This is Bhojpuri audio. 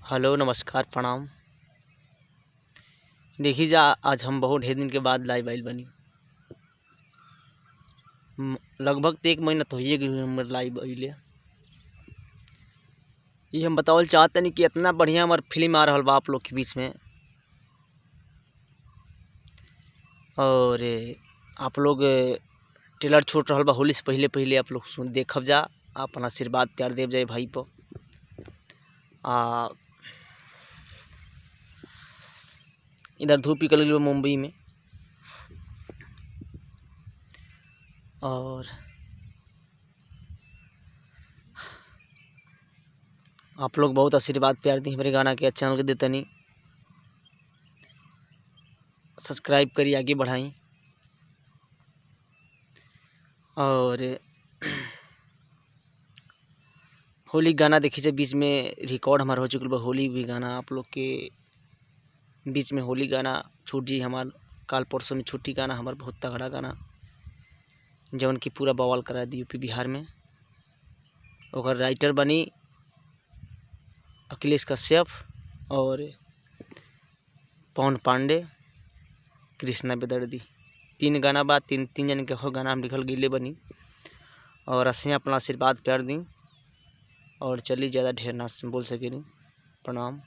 हेलो, नमस्कार, प्रणाम। देखी जा, आज हम बहुत ढेर दिन के बाद लाइव आइल बनी। लगभग तो 1 महीना तो होइए गई हमर लाइव आइले। ये हम बतावल चाहतनी कि इतना बढ़िया हमार फिल्म आ रहल बा आप लोग के बीच में, और आप लोग ट्रेलर छूट रहल बा होली से पहले पहले आप लोग सुन देखब जा, अपन आशीर्वाद प्यार देव जाए भाई पर। इधर धूप निकल गई मुंबई में, और आप लोग बहुत आशीर्वाद प्यार दी हमारे गाना के चैनल के देतनी, सब्सक्राइब करी, आगे बढ़ाई। और होली गाना देखी जाए, बीच में रिकॉर्ड हमारा हो चुकल बा। होली भी गाना आप लोग के बीच में होली गाना छूट जी हमार काल परसों में छुट्टी गाना हमार बहुत तगड़ा गाना, जवन की पूरा बवाल करा दी यूपी बिहार में। और राइटर बनी अखिलेश कश्यप और पवन पांडे, कृष्णा बेदर्दी। 3 गाना बा, तीन जन के हो गाना हम लिखल गईले बनी। और असें अपना आशीर्वाद प्यार दी, और चली ज़्यादा ढेर ना बोल सकेनी। प्रणाम।